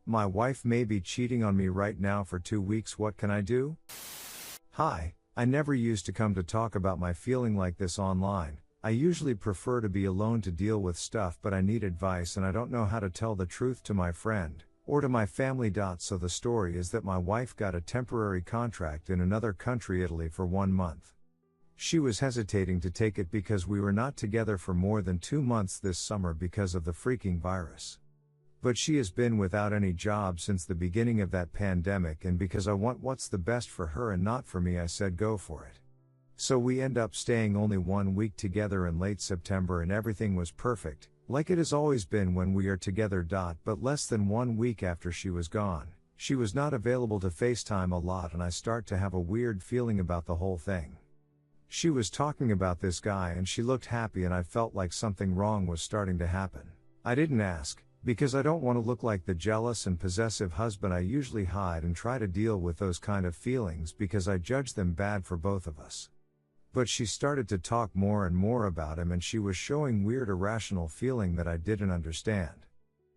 My wife may be cheating on me right now for 2 weeks. What can I do? Hi, I never used to come to talk about my feeling like this online. I usually prefer to be alone to deal with stuff, but I need advice and I don't know how to tell the truth to my friend or to my family. So the story is that my wife got a temporary contract in another country, Italy, for 1 month. She was hesitating to take it because we were not together for more than 2 months this summer because of the freaking virus. But she has been without any job since the beginning of that pandemic, and because I want what's the best for her and not for me, I said go for it. So we end up staying only 1 week together in late September, and everything was perfect, like it has always been when we are together. But less than 1 week after she was gone, she was not available to FaceTime a lot, and I start to have a weird feeling about the whole thing. She was talking about this guy and she looked happy, and I felt like something wrong was starting to happen. I didn't ask, because I don't want to look like the jealous and possessive husband. I usually hide and try to deal with those kind of feelings because I judge them bad for both of us. But she started to talk more and more about him, and she was showing weird irrational feeling that I didn't understand.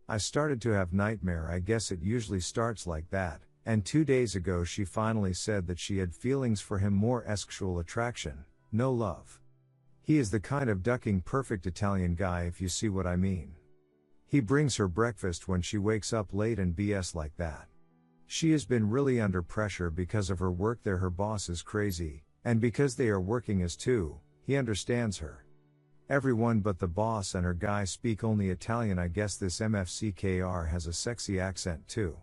I started to have nightmare. I guess it usually starts like that, and 2 days ago she finally said that she had feelings for him, more sexual attraction, no love. He is the kind of ducking perfect Italian guy, if you see what I mean. He brings her breakfast when she wakes up late and BS like that. She has been really under pressure because of her work there. Her boss is crazy, and because they are working as two, he understands her. Everyone but the boss and her guy speak only Italian. I guess this MFCKR has a sexy accent too.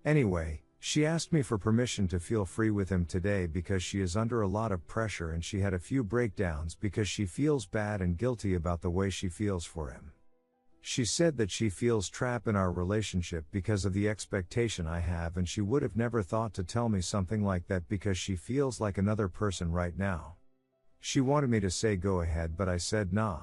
Anyway, she asked me for permission to feel free with him today because she is under a lot of pressure, and she had a few breakdowns because she feels bad and guilty about the way she feels for him. She said that she feels trapped in our relationship because of the expectation I have, and she would have never thought to tell me something like that because she feels like another person right now. She wanted me to say go ahead, but I said nah.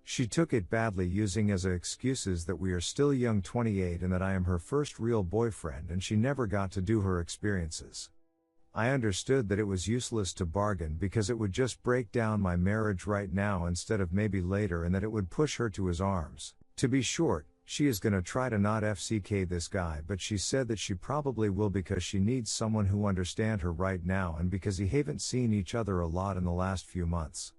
She took it badly, using as excuses that we are still young, 28, and that I am her first real boyfriend and she never got to do her experiences. I understood that it was useless to bargain because it would just break down my marriage right now instead of maybe later, and that it would push her to his arms. To be short, she is gonna try to not FCK this guy, but she said that she probably will because she needs someone who understand her right now, and because he haven't seen each other a lot in the last few months.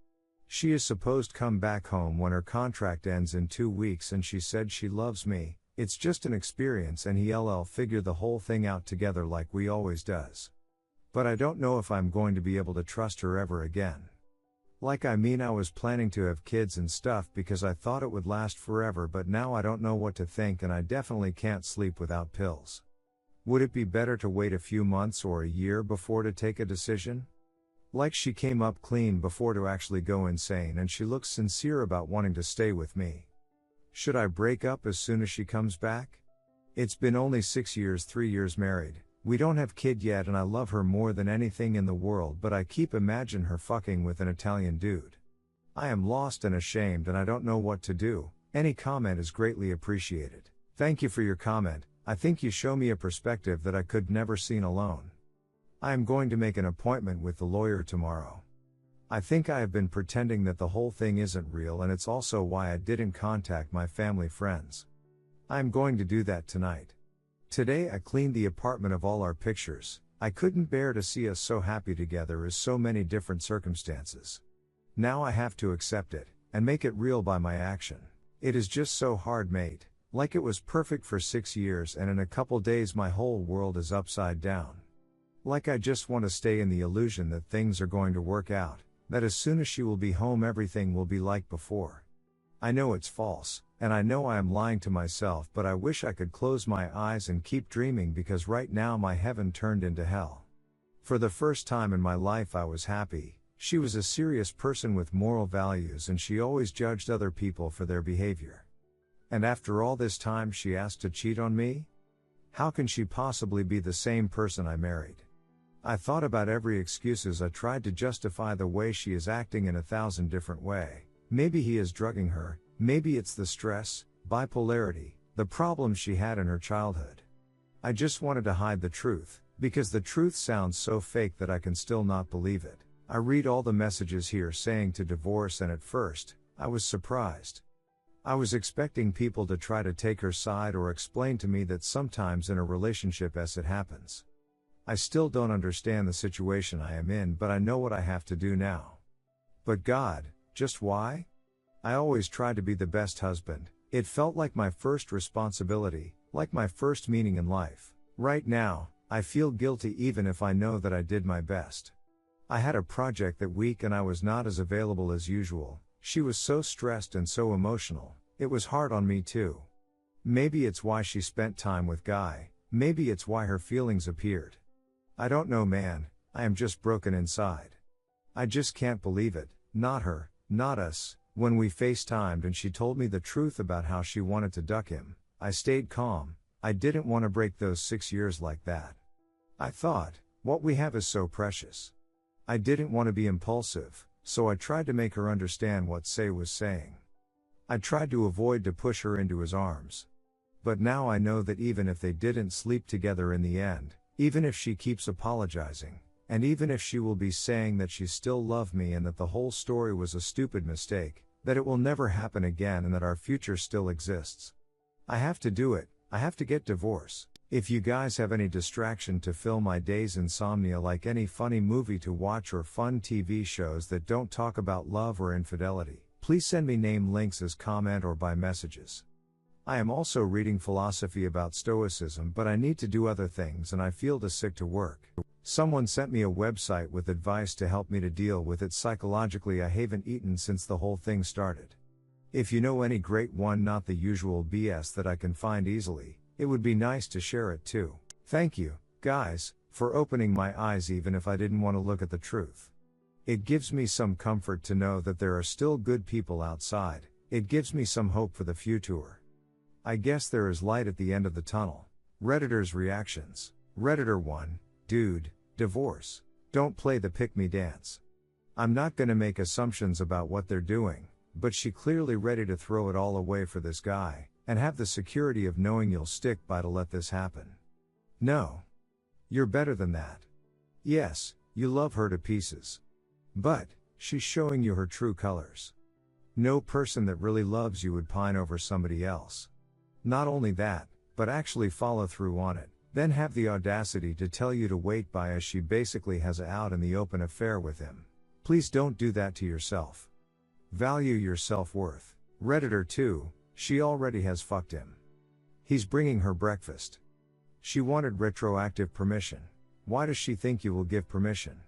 She is supposed to come back home when her contract ends in 2 weeks, and she said she loves me, it's just an experience, and he'll figure the whole thing out together like we always does. But I don't know if I'm going to be able to trust her ever again. I was planning to have kids and stuff because I thought it would last forever, but now I don't know what to think, and I definitely can't sleep without pills. Would it be better to wait a few months or a year before to take a decision? She came up clean before to actually go insane, and she looks sincere about wanting to stay with me. Should I break up as soon as she comes back? It's been only 6 years, 3 years married. We don't have kid yet, and I love her more than anything in the world, but I keep imagine her fucking with an Italian dude. I am lost and ashamed, and I don't know what to do. Any comment is greatly appreciated. Thank you for your comment. I think you show me a perspective that I could never seen alone. I am going to make an appointment with the lawyer tomorrow. I think I have been pretending that the whole thing isn't real, and it's also why I didn't contact my family friends. I am going to do that tonight. Today I cleaned the apartment of all our pictures. I couldn't bear to see us so happy together as so many different circumstances. Now I have to accept it, and make it real by my action. It is just so hard, mate. It was perfect for 6 years, and in a couple days my whole world is upside down. I just want to stay in the illusion that things are going to work out, that as soon as she will be home everything will be like before. I know it's false, and I know I am lying to myself, but I wish I could close my eyes and keep dreaming, because right now my heaven turned into hell. For the first time in my life I was happy. She was a serious person with moral values, and she always judged other people for their behavior. And after all this time she asked to cheat on me? How can she possibly be the same person I married? I thought about every excuses. I tried to justify the way she is acting in 1,000 different ways. Maybe he is drugging her, maybe it's the stress, bipolarity, the problems she had in her childhood. I just wanted to hide the truth, because the truth sounds so fake that I can still not believe it. I read all the messages here saying to divorce, and at first, I was surprised. I was expecting people to try to take her side or explain to me that sometimes in a relationship as it happens. I still don't understand the situation I am in, but I know what I have to do now. But God, just why? I always tried to be the best husband. It felt like my first responsibility, like my first meaning in life. Right now, I feel guilty even if I know that I did my best. I had a project that week and I was not as available as usual. She was so stressed and so emotional. It was hard on me too. Maybe it's why she spent time with Guy. Maybe it's why her feelings appeared. I don't know, man. I am just broken inside. I just can't believe it. Not her, not us. When we FaceTimed and she told me the truth about how she wanted to duck him, I stayed calm. I didn't want to break those 6 years like that. I thought, what we have is so precious. I didn't want to be impulsive, so I tried to make her understand what Say was saying. I tried to avoid to push her into his arms. But now I know that even if they didn't sleep together in the end, even if she keeps apologizing, and even if she will be saying that she still loved me and that the whole story was a stupid mistake, that it will never happen again and that our future still exists. I have to do it. I have to get divorced. If you guys have any distraction to fill my days insomnia, like any funny movie to watch or fun TV shows that don't talk about love or infidelity, please send me name links as comment or by messages. I am also reading philosophy about Stoicism, but I need to do other things and I feel too sick to work. Someone sent me a website with advice to help me to deal with it psychologically. I haven't eaten since the whole thing started. If you know any great one, not the usual BS that I can find easily, it would be nice to share it too. Thank you, guys, for opening my eyes even if I didn't want to look at the truth. It gives me some comfort to know that there are still good people outside. It gives me some hope for the future. I guess there is light at the end of the tunnel. Redditors' reactions. Redditor 1, dude, divorce. Don't play the pick-me dance. I'm not gonna make assumptions about what they're doing, but she clearly ready to throw it all away for this guy, and have the security of knowing you'll stick by to let this happen. No. You're better than that. Yes, you love her to pieces. But, she's showing you her true colors. No person that really loves you would pine over somebody else. Not only that, but actually follow through on it, then have the audacity to tell you to wait by as she basically has an out in the open affair with him. Please don't do that to yourself. Value your self-worth. Redditor 2, she already has fucked him. He's bringing her breakfast. She wanted retroactive permission. Why does she think you will give permission?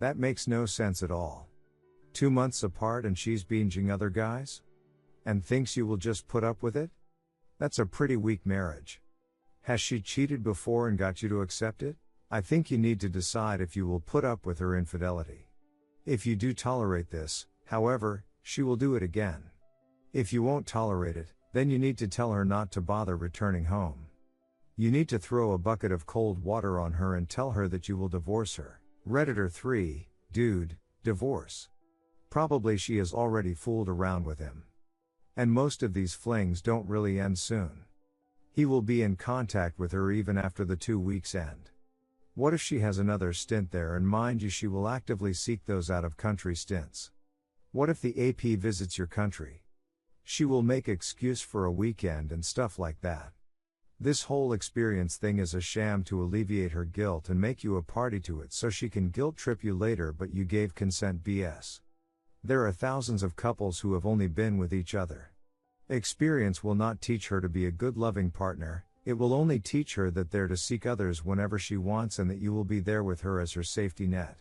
That makes no sense at all. 2 months apart and she's binging other guys? And thinks you will just put up with it? That's a pretty weak marriage. Has she cheated before and got you to accept it? I think you need to decide if you will put up with her infidelity. If you do tolerate this, however, she will do it again. If you won't tolerate it, then you need to tell her not to bother returning home. You need to throw a bucket of cold water on her and tell her that you will divorce her. Redditor 3, dude, divorce. Probably she has already fooled around with him. And most of these flings don't really end soon. He will be in contact with her even after the 2 weeks end. What if she has another stint there, and mind you, she will actively seek those out-of-country stints? What if the AP visits your country? She will make excuse for a weekend and stuff like that. This whole experience thing is a sham to alleviate her guilt and make you a party to it so she can guilt trip you later, but you gave consent BS. There are thousands of couples who have only been with each other. Experience will not teach her to be a good loving partner, it will only teach her that they're to seek others whenever she wants and that you will be there with her as her safety net.